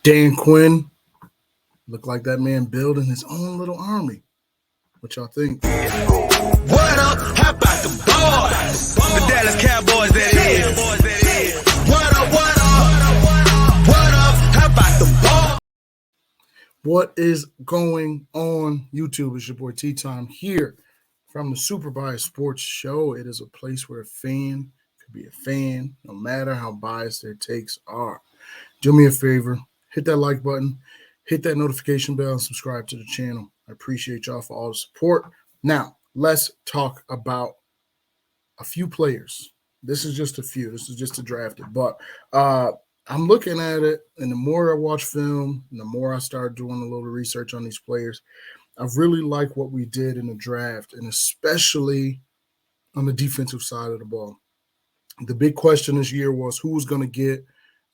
Dan Quinn looked like that man building his own little army. What y'all think? What up? How about the boys? The Dallas Cowboys, that is. What up? What up? What up? How about the boys? What is going on, YouTube? It's your boy Tea Time here from the Super Biased Sports Show. It is a place where a fan could be a fan, no matter how biased their takes are. Do me a favor, hit that like button, hit that notification bell, and subscribe to the channel. I appreciate y'all for all the support. Now, let's talk about a few players. This is just a few. This is just a drafted. But I'm looking at it, and the more I watch film, and the more I start doing a little research on these players, I really like what we did in the draft, and especially on the defensive side of the ball. The big question this year was who was going to get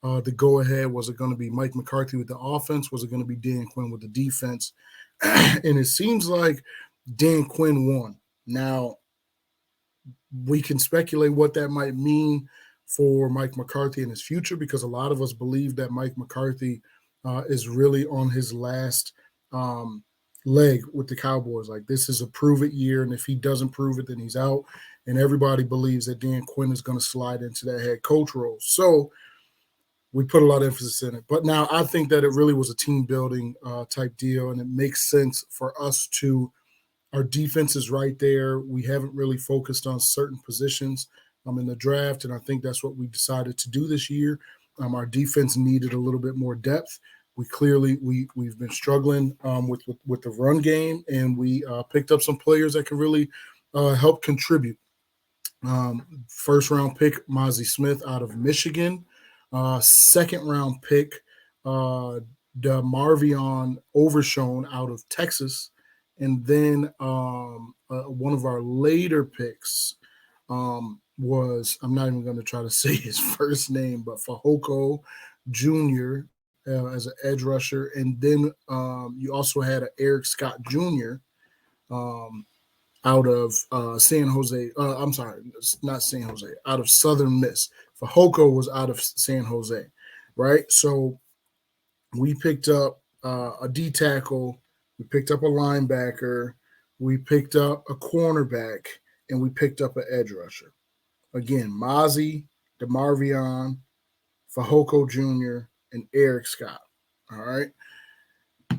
the go-ahead. Was it going to be Mike McCarthy with the offense? Was it going to be Dan Quinn with the defense? And it seems like Dan Quinn won. Now, we can speculate what that might mean for Mike McCarthy in his future, because a lot of us believe that Mike McCarthy is really on his last leg with the Cowboys. Like, this is a prove-it year, and if he doesn't prove it, then he's out. And everybody believes that Dan Quinn is going to slide into that head coach role. So we put a lot of emphasis in it. But now I think that it really was a team-building type deal, and it makes sense for us to – our defense is right there. We haven't really focused on certain positions in the draft, and I think that's what we decided to do this year. Our defense needed a little bit more depth. We've been struggling with the run game, and we picked up some players that can really help contribute. First-round pick, Mozzie Smith out of Michigan. Second-round pick, DeMarvion Overshown out of Texas. And then one of our later picks was, I'm not even going to try to say his first name, but Fahoko Jr. As an edge rusher. And then you also had Eric Scott Jr. Out of San Jose. I'm sorry, not San Jose, out of Southern Miss. Fahoko was out of San Jose, right? So we picked up a D tackle, we picked up a linebacker, we picked up a cornerback, and we picked up an edge rusher. Again, Mozzie, DeMarvion, Fahoko Jr., and Eric Scott. All right.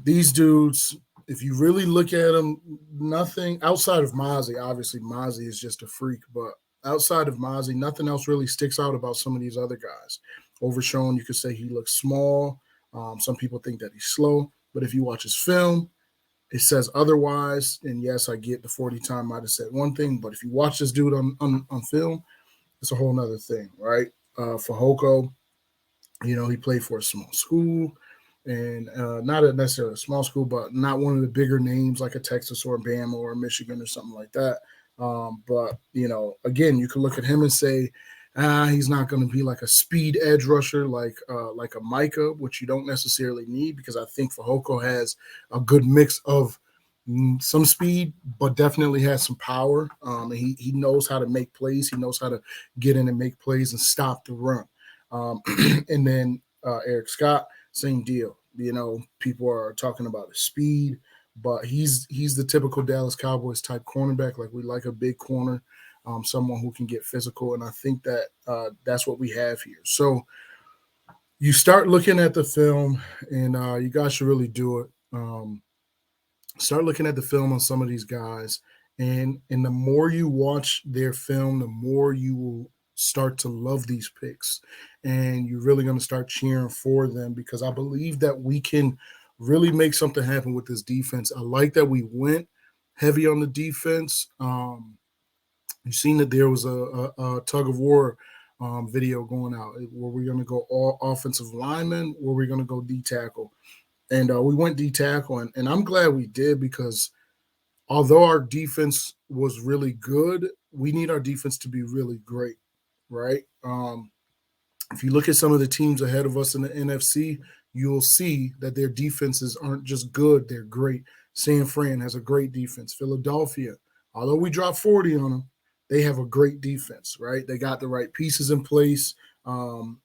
These dudes, if you really look at them, nothing outside of Mozzie. Obviously, Mozzie is just a freak, but outside of Mozzie, nothing else really sticks out about some of these other guys. Overshown, you could say he looks small. Some people think that he's slow, but if you watch his film, it says otherwise. And yes, I get the 40 time might have said one thing, but if you watch this dude on film, it's a whole nother thing, right? For Hoko, he played for a small school, and not necessarily a small school, but not one of the bigger names like a Texas or a Bama or a Michigan or something like that. But, again, you can look at him and say, he's not going to be like a speed edge rusher like a Micah, which you don't necessarily need, because I think Fahoko has a good mix of some speed, but definitely has some power. And he knows how to make plays. He knows how to get in and make plays and stop the run. And then Eric Scott, same deal. People are talking about his speed, but he's the typical Dallas Cowboys type cornerback. Like, we like a big corner, someone who can get physical, and I think that that's what we have here. So you start looking at the film, and you guys should really do it. Start looking at the film on some of these guys, and the more you watch their film, the more you will start to love these picks, and you're really going to start cheering for them, because I believe that we can really make something happen with this defense. I like that we went heavy on the defense. You've seen that there was a tug of war video going out. Were we going to go all offensive linemen? Were we going to go D tackle? And we went D tackle, and I'm glad we did, because although our defense was really good, we need our defense to be really great, right? If you look at some of the teams ahead of us in the NFC, you'll see that their defenses aren't just good, they're great. San Fran has a great defense. Philadelphia, although we dropped 40 on them, they have a great defense, right? They got the right pieces in place. And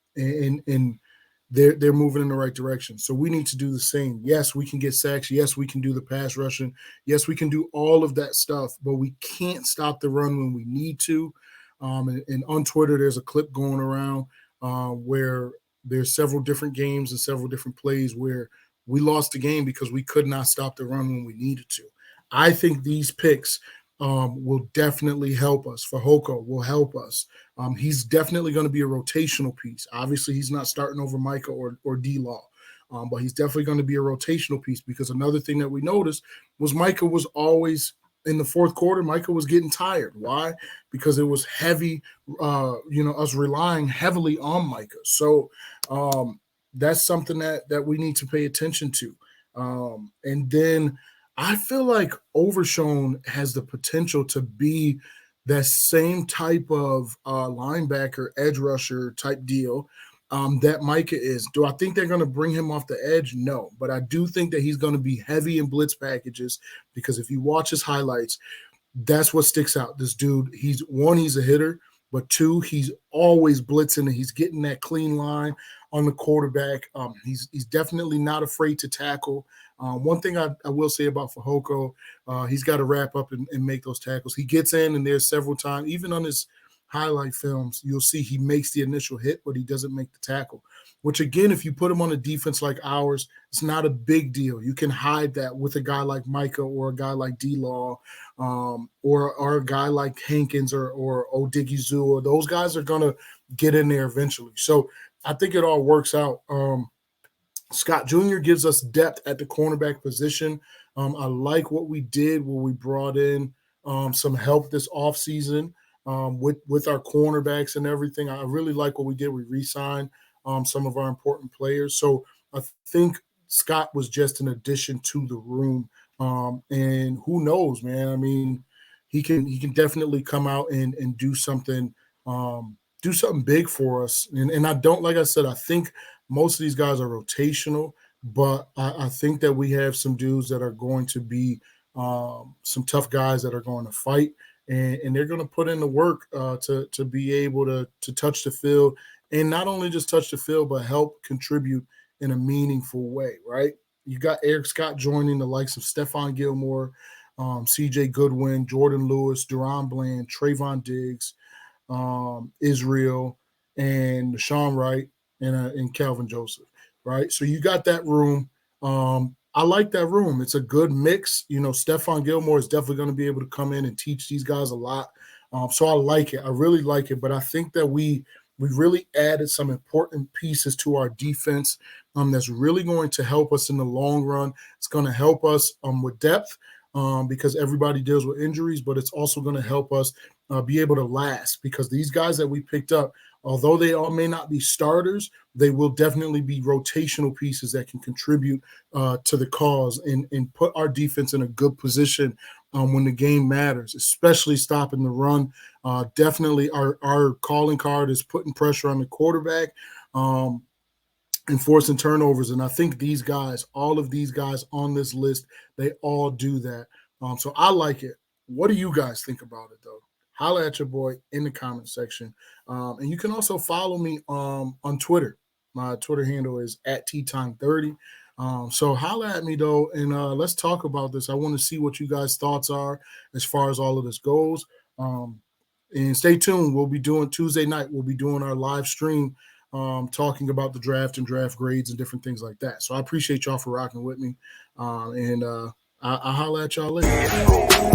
they're moving in the right direction. So we need to do the same. Yes, we can get sacks. Yes, we can do the pass rushing. Yes, we can do all of that stuff, but we can't stop the run when we need to. And on Twitter, there's a clip going around where there's several different games and several different plays where we lost the game because we could not stop the run when we needed to. I think these picks will definitely help us. Fehoko will help us. He's definitely going to be a rotational piece. Obviously, he's not starting over Micah or D-Law, but he's definitely going to be a rotational piece because another thing that we noticed was Micah was always in the fourth quarter. Micah was getting tired. Why? Because it was heavy, us relying heavily on Micah. So that's something that we need to pay attention to. And then I feel like Overshown has the potential to be that same type of linebacker, edge rusher type deal that Micah is. Do I think they're going to bring him off the edge? No. But I do think that he's going to be heavy in blitz packages because if you watch his highlights, that's what sticks out. This dude, he's a hitter, but two, he's always blitzing and he's getting that clean line on the quarterback. He's definitely not afraid to tackle. One thing I will say about Fehoko, he's got to wrap up and make those tackles. He gets in, and there's several times, even on his highlight films, you'll see he makes the initial hit, but he doesn't make the tackle, which, again, if you put him on a defense like ours, it's not a big deal. You can hide that with a guy like Micah or a guy like D-Law or a guy like Hankins or Odigizua. Those guys are going to get in there eventually. So I think it all works out. Scott Jr. gives us depth at the cornerback position. I like what we did where we brought in some help this offseason with our cornerbacks and everything. I really like what we did. We re-signed some of our important players. So I think Scott was just an addition to the room. And who knows, man? I mean, he can definitely come out and do something big for us. And I don't, like I said, I think most of these guys are rotational, but I think that we have some dudes that are going to be some tough guys that are going to fight, and they're going to put in the work to be able to touch the field, and not only just touch the field, but help contribute in a meaningful way, right? You got Eric Scott joining the likes of Stephon Gilmore, C.J. Goodwin, Jordan Lewis, Deron Bland, Trayvon Diggs, Israel, and Sean Wright, and Calvin Joseph, right? So you got that room. I like that room. It's a good mix. Stephon Gilmore is definitely going to be able to come in and teach these guys a lot. So I like it. I really like it. But I think that we really added some important pieces to our defense that's really going to help us in the long run. It's going to help us with depth because everybody deals with injuries, but it's also going to help us be able to last because these guys that we picked up, although they all may not be starters, they will definitely be rotational pieces that can contribute to the cause and put our defense in a good position when the game matters, especially stopping the run. Definitely our calling card is putting pressure on the quarterback and forcing turnovers. And I think these guys, all of these guys on this list, they all do that. So I like it. What do you guys think about it, though? Holla at your boy in the comment section. And you can also follow me on Twitter. My Twitter handle is @TeaTime30. So holla at me, though, and let's talk about this. I want to see what you guys' thoughts are as far as all of this goes. And stay tuned. We'll be doing Tuesday night. We'll be doing our live stream talking about the draft and draft grades and different things like that. So I appreciate y'all for rocking with me. And I'll holla at y'all later.